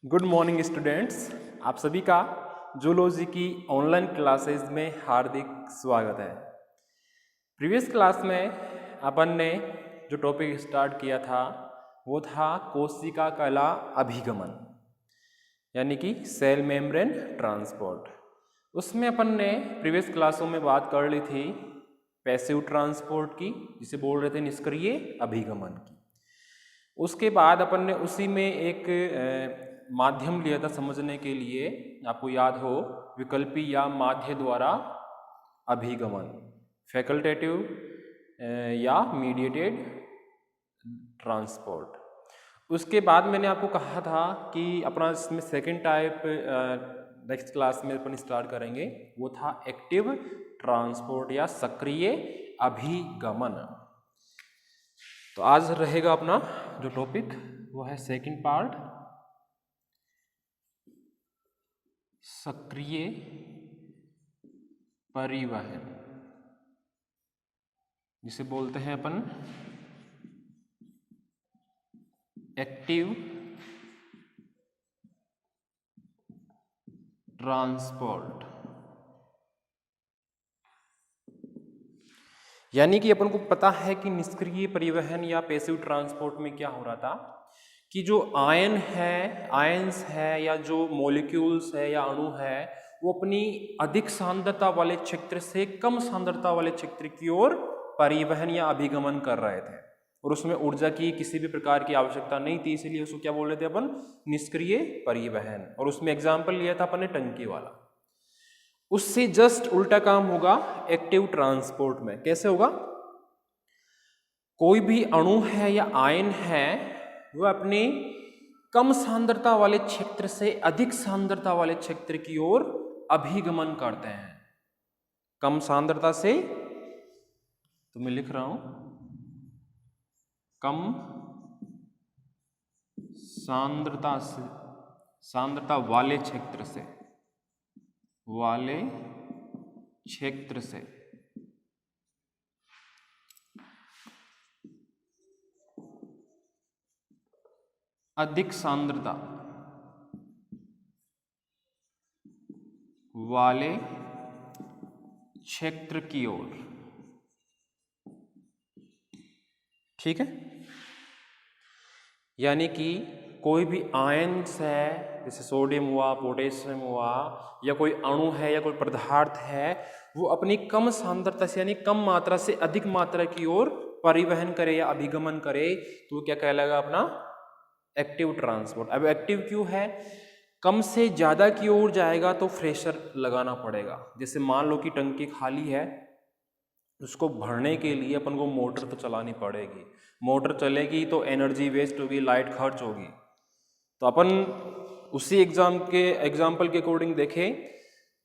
Good morning students, आप सभी का जूलॉजी की ऑनलाइन क्लासेस में हार्दिक स्वागत है। प्रीवियस क्लास में अपन ने जो टॉपिक स्टार्ट किया था वो था कोशिका कला अभिगमन, यानी कि सेल मेम्ब्रेन ट्रांसपोर्ट। उसमें अपन ने प्रीवियस क्लासों में बात कर ली थी पैसिव ट्रांसपोर्ट की, जिसे बोल रहे थे निष्क्रिय अभिगमन की। उसके बाद अपन ने उसी में एक माध्यम लिया था समझने के लिए, आपको याद हो, विकल्पी या माध्य द्वारा अभिगमन, फैकल्टेटिव या मीडिएटेड ट्रांसपोर्ट। उसके बाद मैंने आपको कहा था कि अपना इसमें सेकंड टाइप नेक्स्ट क्लास में अपन स्टार्ट करेंगे, वो था एक्टिव ट्रांसपोर्ट या सक्रिय अभिगमन। तो आज रहेगा अपना जो टॉपिक वो है सेकंड पार्ट, सक्रिय परिवहन, जिसे बोलते हैं अपन एक्टिव ट्रांसपोर्ट। यानी कि अपन को पता है कि निष्क्रिय परिवहन या पैसिव ट्रांसपोर्ट में क्या हो रहा था कि जो आयंस है या जो मॉलिक्यूल्स है या अणु है, वो अपनी अधिक सांद्रता वाले क्षेत्र से कम सांद्रता वाले क्षेत्र की ओर परिवहन या अभिगमन कर रहे थे, और उसमें ऊर्जा की किसी भी प्रकार की आवश्यकता नहीं थी, इसीलिए उसको क्या बोल रहे थे अपन, निष्क्रिय परिवहन। और उसमें एग्जाम्पल लिया था अपन ने टंकी वाला। उससे जस्ट उल्टा काम होगा एक्टिव ट्रांसपोर्ट में। कैसे होगा? कोई भी अणु है या आयन है, वह अपने कम सांद्रता वाले क्षेत्र से अधिक सांद्रता वाले क्षेत्र की ओर अभिगमन करते हैं। कम सांद्रता से, तो मैं लिख रहा हूं, कम सांद्रता से, सांद्रता वाले क्षेत्र से अधिक सांद्रता वाले क्षेत्र की ओर। ठीक है, यानी कि कोई भी आयन्स है, जैसे सोडियम हुआ, पोटेशियम हुआ, या कोई अणु है या कोई पदार्थ है, वो अपनी कम सांद्रता से यानी कम मात्रा से अधिक मात्रा की ओर परिवहन करे या अभिगमन करे, तो क्या कहलाएगा अपना एक्टिव ट्रांसपोर्ट। अब एक्टिव क्यों है? कम से ज्यादा की ओर जाएगा तो प्रेशर लगाना पड़ेगा। जैसे मान लो कि टंकी खाली है, उसको भरने के लिए अपन को मोटर तो चलानी पड़ेगी। मोटर चलेगी तो एनर्जी वेस्ट होगी, लाइट खर्च होगी। तो अपन उसी एग्जाम्पल के अकॉर्डिंग देखें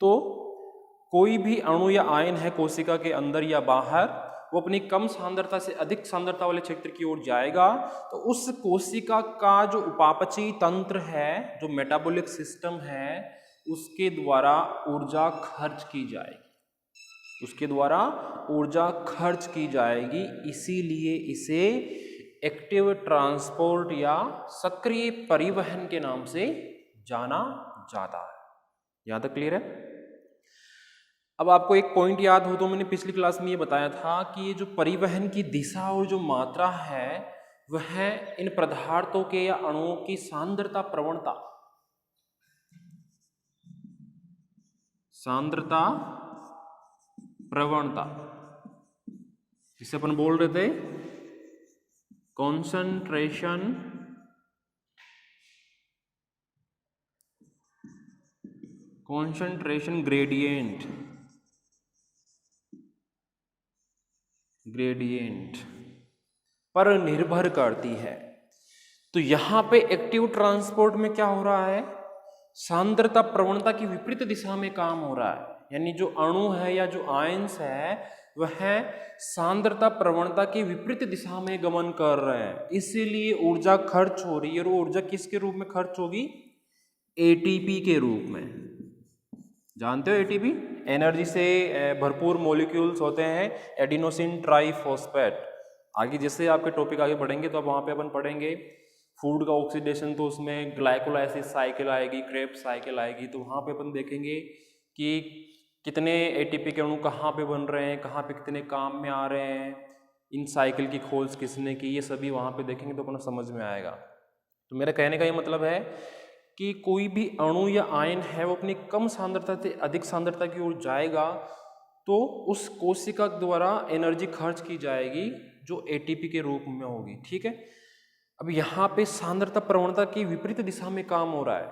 तो कोई भी अणु या आयन है कोशिका के अंदर या बाहर, वो अपनी कम सांद्रता से अधिक सांद्रता वाले क्षेत्र की ओर जाएगा, तो उस कोशिका का जो उपापचयी तंत्र है, जो मेटाबॉलिक सिस्टम है, उसके द्वारा ऊर्जा खर्च की जाएगी। इसीलिए इसे एक्टिव ट्रांसपोर्ट या सक्रिय परिवहन के नाम से जाना जाता है। यहां तक क्लियर है? अब आपको एक पॉइंट याद हो तो मैंने पिछली क्लास में ये बताया था कि ये जो परिवहन की दिशा और जो मात्रा है, वह इन पदार्थों के या अणुओं की सांद्रता प्रवणता, जिसे अपन बोल रहे थे कॉन्सेंट्रेशन ग्रेडियंट पर निर्भर करती है। तो यहां पे एक्टिव ट्रांसपोर्ट में क्या हो रहा है, सांद्रता प्रवणता की विपरीत दिशा में काम हो रहा है। यानी जो अणु है या जो आयंस है, वह सांद्रता प्रवणता की विपरीत दिशा में गमन कर रहे हैं, इसीलिए ऊर्जा खर्च हो रही है। और ऊर्जा किसके रूप में खर्च होगी? एटीपी के रूप में। जानते हो एटीपी? एनर्जी से भरपूर मॉलिक्यूल्स होते हैं, एडिनोसिन ट्राइफॉस्फेट। आगे जैसे आपके टॉपिक आगे बढ़ेंगे तो अब वहां पे अपन पढ़ेंगे फूड का ऑक्सीडेशन तो उसमें ग्लाइकोलाइसिस साइकिल आएगी, क्रेब्स साइकिल आएगी, तो वहाँ पे अपन देखेंगे कि कितने एटीपी के अणु कहाँ पे बन रहे हैं, कहाँ पे कितने काम में आ रहे हैं, इन साइकिल की खोज किसने की, ये सभी वहाँ पे देखेंगे तो अपना समझ में आएगा। तो मेरा कहने का ये मतलब है कि कोई भी अणु या आयन है वो अपनी कम सांद्रता से अधिक सांद्रता की ओर जाएगा तो उस कोशिका द्वारा एनर्जी खर्च की जाएगी जो एटीपी के रूप में होगी। ठीक है, अब यहाँ पे सांद्रता प्रवणता की विपरीत दिशा में काम हो रहा है,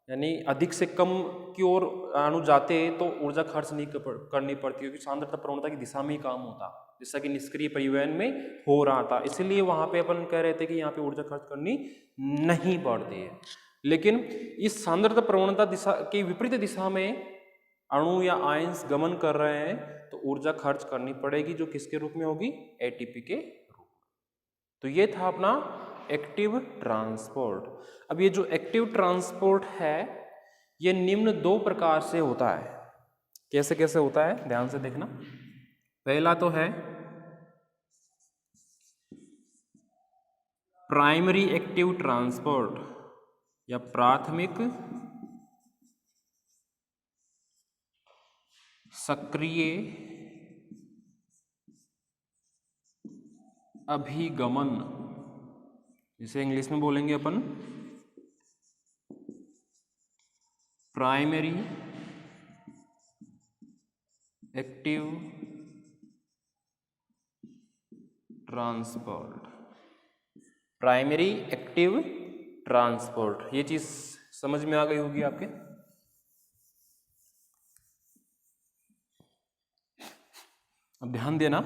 यानी अधिक से कम की ओर अणु जाते तो ऊर्जा खर्च नहीं करनी पड़ती, क्योंकि सांद्रता प्रवणता की दिशा में ही काम होता, जैसा कि निष्क्रिय परिवहन में हो रहा था। इसलिए वहाँ पे अपन कह रहे थे कि यहाँ पे ऊर्जा खर्च करनी नहीं पड़ती है। लेकिन इस सांद्रता प्रवणता दिशा की विपरीत दिशा में अणु या आयंस गमन कर रहे हैं तो ऊर्जा खर्च करनी पड़ेगी, जो किसके रूप में होगी, एटीपी के रूप में। तो ये था अपना एक्टिव ट्रांसपोर्ट। अब ये जो एक्टिव ट्रांसपोर्ट है ये निम्न दो प्रकार से होता है। कैसे कैसे होता है ध्यान से देखना। पहला तो है प्राइमरी एक्टिव ट्रांसपोर्ट या प्राथमिक सक्रिय अभिगमन, जिसे इंग्लिश में बोलेंगे अपन primary active transport. Primary active transport, ये चीज समझ में आ गई होगी आपके। अब ध्यान देना,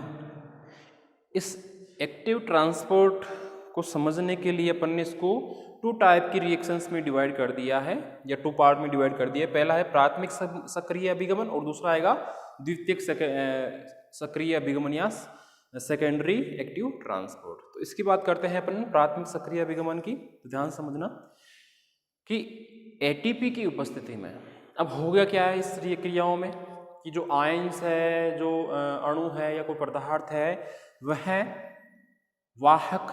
इस एक्टिव ट्रांसपोर्ट को समझने के लिए अपन ने इसको टू टाइप की रिएक्शंस में डिवाइड कर दिया है, या टू पार्ट में डिवाइड कर दिया है। पहला है प्राथमिक सक्रिय अभिगमन और दूसरा आएगा द्वितीयक सक्रिय अभिगमन या सेकेंडरी एक्टिव ट्रांसपोर्ट। तो इसकी बात करते हैं अपन प्राथमिक सक्रिय अभिगमन की। तो ध्यान समझना कि एटीपी की उपस्थिति में अब हो गया क्या है इस क्रियाओं में कि जो आयंस है, जो अणु है या कोई पदार्थ है, वह वाहक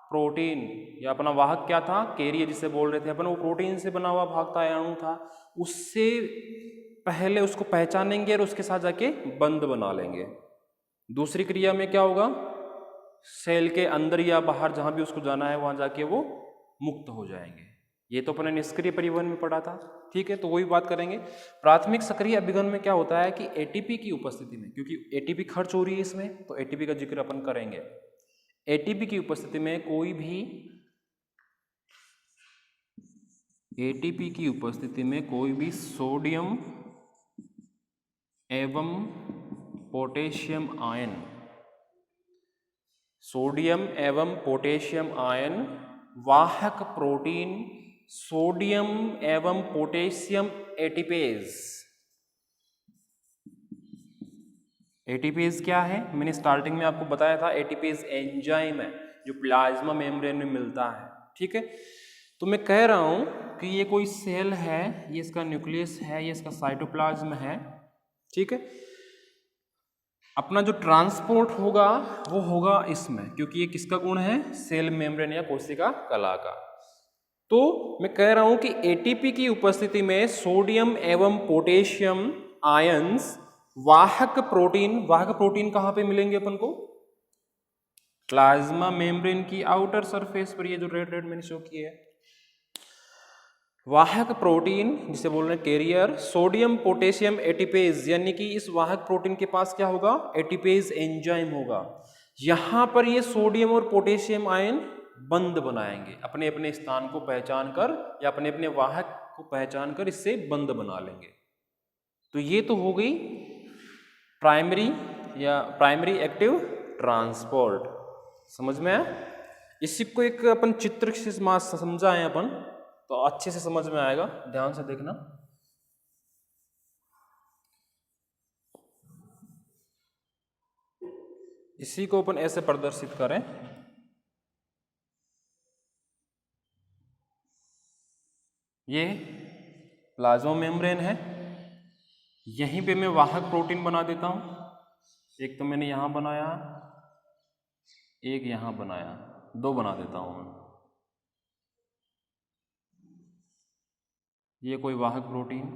प्रोटीन या अपना वाहक क्या था, कैरियर जिसे बोल रहे थे अपन, वो प्रोटीन से बना हुआ भाग था, अणु था, उससे पहले उसको पहचानेंगे और उसके साथ जाके बंध बना लेंगे। दूसरी क्रिया में क्या होगा, सेल के अंदर या बाहर जहां भी उसको जाना है वहां जाके वो मुक्त हो जाएंगे। ये तो अपने निष्क्रिय परिवहन में पढ़ा था। ठीक है, तो वही बात करेंगे। प्राथमिक सक्रिय अभिगमन में क्या होता है कि एटीपी की उपस्थिति में, क्योंकि एटीपी खर्च हो रही है इसमें, तो एटीपी का जिक्र अपन करेंगे। एटीपी की उपस्थिति में कोई भी एटीपी की उपस्थिति में कोई भी सोडियम एवं पोटेशियम आयन, सोडियम एवं पोटेशियम आयन वाहक प्रोटीन सोडियम एवं पोटेशियम एटीपेज। एटीपेज क्या है, मैंने स्टार्टिंग में आपको बताया था, एटीपेज एंजाइम है जो प्लाज्मा मेम्ब्रेन में मिलता है। ठीक है, तो मैं कह रहा हूं कि ये कोई सेल है, ये इसका न्यूक्लियस है, ये इसका साइटोप्लाज्म है। ठीक है, अपना जो ट्रांसपोर्ट होगा वो होगा इसमें, क्योंकि ये किसका गुण है, सेल मेम्ब्रेन या कोशिका कला का। तो मैं कह रहा हूं कि एटीपी की उपस्थिति में सोडियम एवं पोटेशियम आयंस वाहक प्रोटीन कहां पे मिलेंगे अपन को, प्लाज्मा मेम्ब्रेन की आउटर सरफेस पर, ये जो रेड रेड मैंने शो किया है, वाहक प्रोटीन जिसे बोल रहे हैं कैरियर, सोडियम पोटेशियम एटीपेज, यानी कि इस वाहक प्रोटीन के पास क्या होगा, एटीपेज एंजाइम होगा। यहां पर ये सोडियम और पोटेशियम आयन बंध बनाएंगे, अपने अपने स्थान को पहचान कर या अपने अपने वाहक को पहचान कर इससे बंध बना लेंगे। तो ये तो हो गई प्राइमरी एक्टिव ट्रांसपोर्ट। समझ में आया? इसी को एक अपन चित्र से समझाएं अपन तो अच्छे से समझ में आएगा, ध्यान से देखना। इसी को अपन ऐसे प्रदर्शित करें, ये प्लाज्मा मेम्ब्रेन है, यहीं पे मैं वाहक प्रोटीन बना देता हूं। एक तो मैंने यहां बनाया, एक यहां बनाया, दो बना देता हूं मैं। ये कोई वाहक प्रोटीन,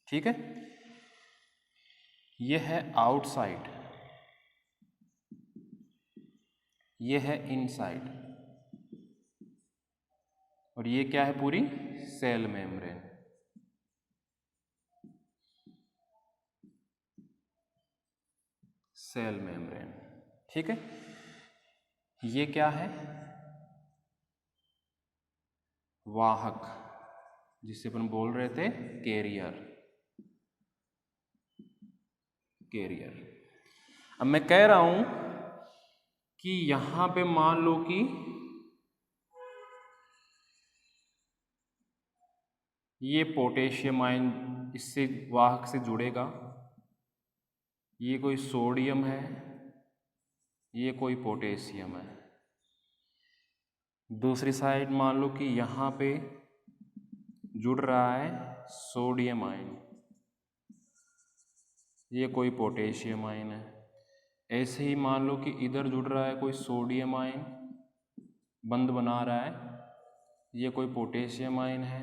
ठीक है। ये है आउटसाइड, ये है इनसाइड, और ये क्या है, पूरी सेल मेम्ब्रेन। सेल मेम्ब्रेन, ठीक है। ये क्या है, वाहक, जिसे अपन बोल रहे थे कैरियर। कैरियर। अब मैं कह रहा हूं कि यहां पे मान लो कि ये पोटेशियम आयन इससे वाहक से जुड़ेगा, ये कोई सोडियम है, ये कोई पोटेशियम है। दूसरी साइड मान लो कि यहाँ पे जुड़ रहा है सोडियम आयन, ये कोई पोटेशियम आयन है। ऐसे ही मान लो कि इधर जुड़ रहा है कोई सोडियम आयन, बंद बना रहा है, ये कोई पोटेशियम आयन है।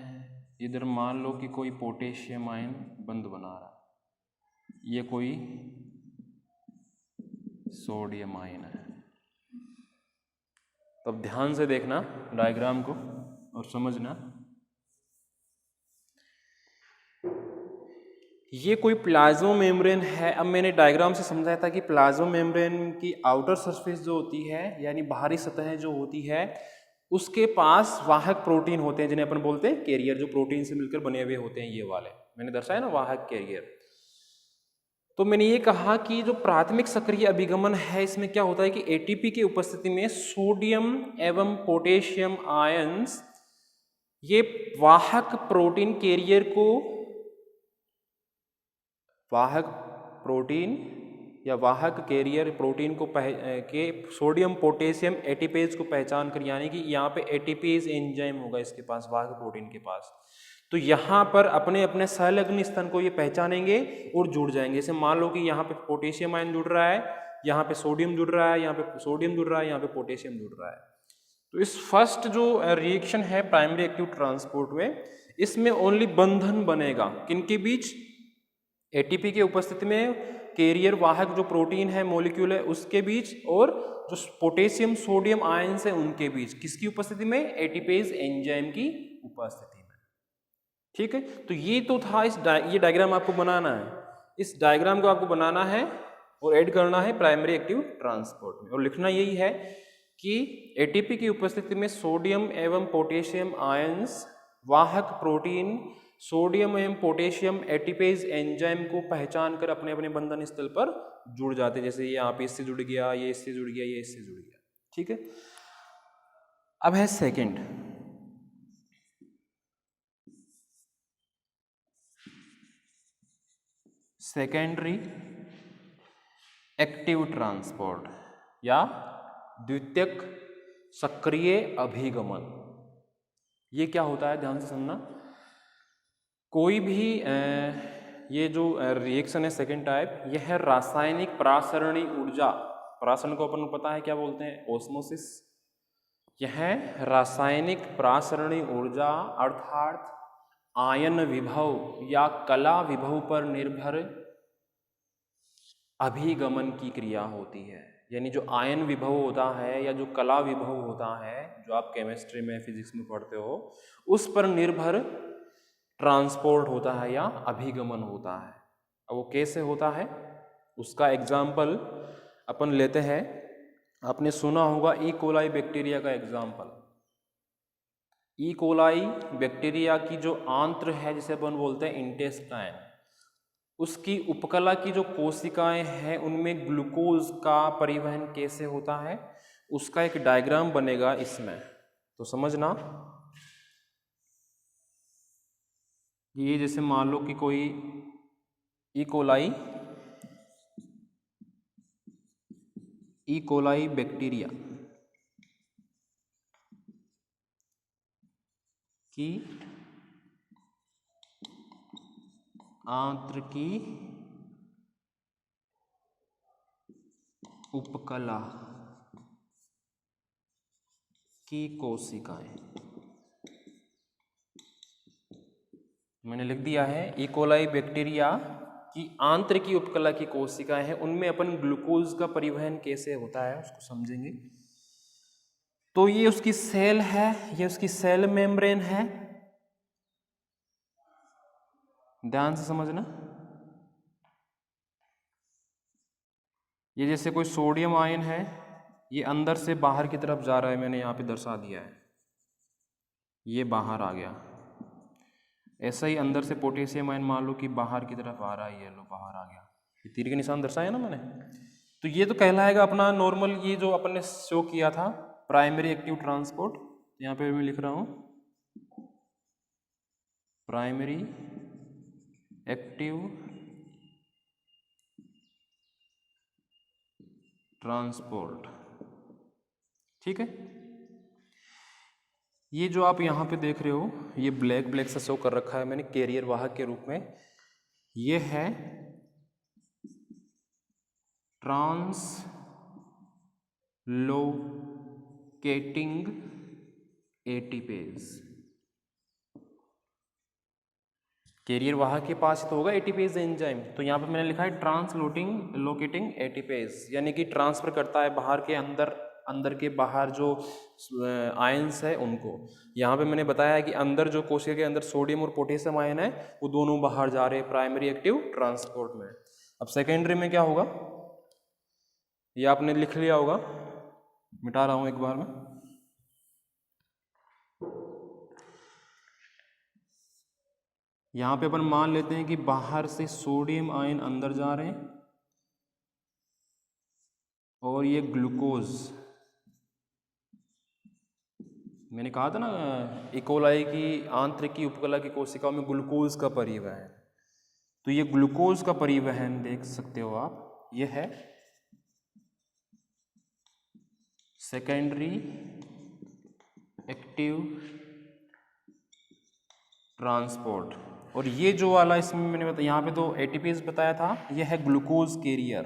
इधर मान लो कि कोई पोटेशियम आयन बंद बना रहा है, ये कोई सोडियम आयन है। तो अब ध्यान से देखना डायग्राम को और समझना। ये कोई प्लाज्मा मेम्ब्रेन है। अब मैंने डायग्राम से समझाया था कि प्लाज्मा मेम्ब्रेन की आउटर सरफेस जो होती है, यानी बाहरी सतह जो होती है, उसके पास वाहक प्रोटीन होते हैं जिन्हें अपन बोलते हैं कैरियर, जो प्रोटीन से मिलकर बने हुए होते हैं, ये वाले मैंने दर्शाया ना, वाहक कैरियर। तो मैंने ये कहा कि जो प्राथमिक सक्रिय अभिगमन है, इसमें क्या होता है कि एटीपी की उपस्थिति में सोडियम एवं पोटेशियम आयंस ये वाहक प्रोटीन कैरियर को, वाहक प्रोटीन या वाहक कैरियर प्रोटीन को के सोडियम पोटेशियम एटीपेज को पहचान कर, यानी कि यहाँ पे एटीपेज एंजाइम होगा इसके पास, वाहक प्रोटीन के पास, तो यहाँ पर अपने अपने संलग्न स्थान को ये पहचानेंगे और जुड़ जाएंगे। जैसे मान लो कि यहाँ पे पोटेशियम आयन जुड़ रहा है, यहाँ पे सोडियम जुड़ रहा है, यहाँ पे सोडियम जुड़ रहा है, यहाँ पे पोटेशियम जुड़ रहा है। तो इस फर्स्ट जो रिएक्शन है प्राइमरी एक्टिव ट्रांसपोर्ट में, इसमें ओनली बंधन बनेगा किनके बीच, एटीपी के उपस्थिति में कैरियर वाहक जो प्रोटीन है, मॉलिक्यूल है, उसके बीच, और जो पोटेशियम सोडियम आयंस है उनके बीच। किसकी उपस्थिति में, एटीपेज एंजाइम की उपस्थिति में। ठीक है, तो ये तो था ये डायग्राम आपको बनाना है, इस डायग्राम को आपको बनाना है और ऐड करना है प्राइमरी एक्टिव ट्रांसपोर्ट में, और लिखना यही है कि एटीपी की उपस्थिति में सोडियम एवं पोटेशियम आयंस वाहक प्रोटीन सोडियम एवं पोटेशियम एटीपेज एंजाइम को पहचान कर अपने अपने बंधन स्थल पर जुड़ जाते, जैसे ये यहाँ पे इससे जुड़ गया, ये इससे जुड़ गया, ये इससे जुड़ गया। ठीक है, अब है सेकंड, सेकेंडरी एक्टिव ट्रांसपोर्ट या द्वितीयक सक्रिय अभिगमन। ये क्या होता है, ध्यान से सुनना। कोई भी ये जो रिएक्शन है सेकेंड टाइप, यह है रासायनिक प्रासरणी ऊर्जा, प्रासरण को अपन को पता है क्या बोलते हैं, ओस्मोसिस। यह रासायनिक प्रासरणी ऊर्जा अर्थात आयन विभव या कला विभव पर निर्भर अभिगमन की क्रिया होती है। यानी जो आयन विभव होता है या जो कला विभव होता है, जो आप केमिस्ट्री में फिजिक्स में पढ़ते हो, उस पर निर्भर ट्रांसपोर्ट होता है या अभिगमन होता है। अब वो कैसे होता है, उसका एग्जाम्पल अपन लेते हैं। आपने सुना होगा ई कोलाई बैक्टीरिया का एग्जाम्पल। ई कोलाई बैक्टीरिया की जो आंत्र है, जिसे अपन बोलते हैं इंटेस्टाइन, उसकी उपकला की जो कोशिकाएं हैं उनमें ग्लूकोज का परिवहन कैसे होता है, उसका एक डायग्राम बनेगा इसमें, तो समझना। ये जैसे मान लो कि कोई ई कोलाई बैक्टीरिया की आंतरिकी उपकला की कोशिकाएं। मैंने लिख दिया है ई कोलाई बैक्टीरिया की आंतरिकी उपकला की कोशिकाएं हैं, उनमें अपन ग्लूकोज का परिवहन कैसे होता है उसको समझेंगे। तो ये उसकी सेल है, ये उसकी सेल मेम्ब्रेन है, ध्यान से समझना। ये जैसे कोई सोडियम आयन है, ये अंदर से बाहर की तरफ जा रहा है, मैंने यहाँ पे दर्शा दिया है, ये बाहर आ गया। ऐसा ही अंदर से पोटेशियम आयन मान लो कि बाहर की तरफ आ रहा है, ये लो बाहर आ गया, ये तीर के निशान दर्शाया ना मैंने। तो ये तो कहलाएगा अपना नॉर्मल, ये जो अपन ने शो किया था प्राइमरी एक्टिव ट्रांसपोर्ट। यहाँ पे मैं लिख रहा हूँ प्राइमरी एक्टिव ट्रांसपोर्ट, ठीक है। ये जो आप यहाँ पे देख रहे हो, ये ब्लैक ब्लैक से शो कर रखा है मैंने कैरियर वाहक के रूप में, ये है ट्रांसलोकेटिंग एटीपेज। कैरियर वाहक के पास तो होगा एटीपेज एंजाइम, तो यहाँ पे मैंने लिखा है ट्रांसलोकेटिंग एटीपेज, यानी कि ट्रांसफर करता है बाहर के अंदर के बाहर जो आयंस है उनको। यहाँ पे मैंने बताया है कि अंदर जो कोशिका के अंदर सोडियम और पोटेशियम आयन है वो दोनों बाहर जा रहे हैं प्राइमरी एक्टिव ट्रांसपोर्ट में। अब सेकेंडरी में क्या होगा ये आपने लिख लिया होगा, मिटा रहा हूं एक बार में। यहाँ पे अपन मान लेते हैं कि बाहर से सोडियम आयन अंदर जा रहे हैं और ये ग्लूकोज, मैंने कहा था ना ई कोलाई की आंतरिकी उपकला की कोशिकाओं में ग्लूकोज का परिवहन, तो ये ग्लूकोज का परिवहन देख सकते हो आप, ये है सेकेंडरी एक्टिव ट्रांसपोर्ट। और ये जो वाला इसमें मैंने बताया, यहाँ पे तो एटीपीज बताया था, ये है ग्लूकोज कैरियर,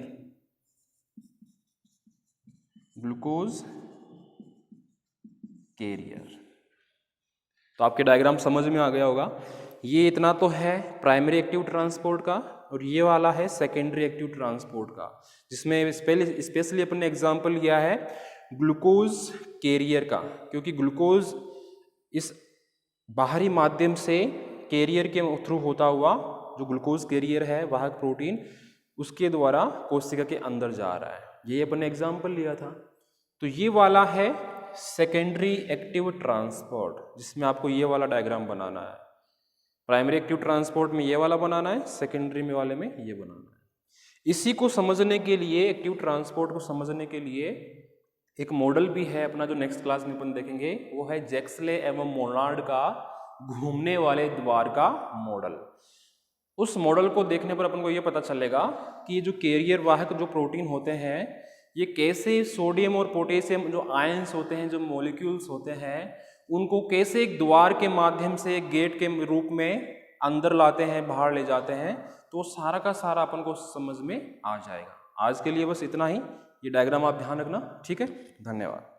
ग्लूकोज कैरियर। तो आपके डायग्राम समझ में आ गया होगा। ये इतना तो है प्राइमरी एक्टिव ट्रांसपोर्ट का, और ये वाला है सेकेंडरी एक्टिव ट्रांसपोर्ट का, जिसमें स्पेशली अपन ने एग्जांपल लिया है ग्लूकोज कैरियर का, क्योंकि ग्लूकोज इस बाहरी माध्यम से कैरियर के थ्रू होता हुआ, जो ग्लूकोज कैरियर है वाहक प्रोटीन, उसके द्वारा कोशिका के अंदर जा रहा है, ये अपन ने एग्जांपल लिया था। तो ये वाला है सेकेंडरी एक्टिव ट्रांसपोर्ट, जिसमें आपको ये वाला डायग्राम बनाना है। प्राइमरी एक्टिव ट्रांसपोर्ट में ये वाला बनाना है, सेकेंडरी में वाले में ये बनाना है। इसी को समझने के लिए, एक्टिव ट्रांसपोर्ट को समझने के लिए एक मॉडल भी है अपना, जो नेक्स्ट क्लास में अपन देखेंगे, वो है जैक्सले एवं मोनार्ड का घूमने वाले द्वार का मॉडल। उस मॉडल को देखने पर अपन को ये पता चलेगा कि ये जो कैरियर वाहक जो प्रोटीन होते हैं, ये कैसे सोडियम और पोटेशियम जो आयंस होते हैं, जो मॉलिक्यूल्स होते हैं, उनको कैसे एक द्वार के माध्यम से, एक गेट के रूप में अंदर लाते हैं, बाहर ले जाते हैं। तो सारा का सारा अपन को समझ में आ जाएगा। आज के लिए बस इतना ही, ये डायग्राम आप ध्यान रखना, ठीक है। धन्यवाद।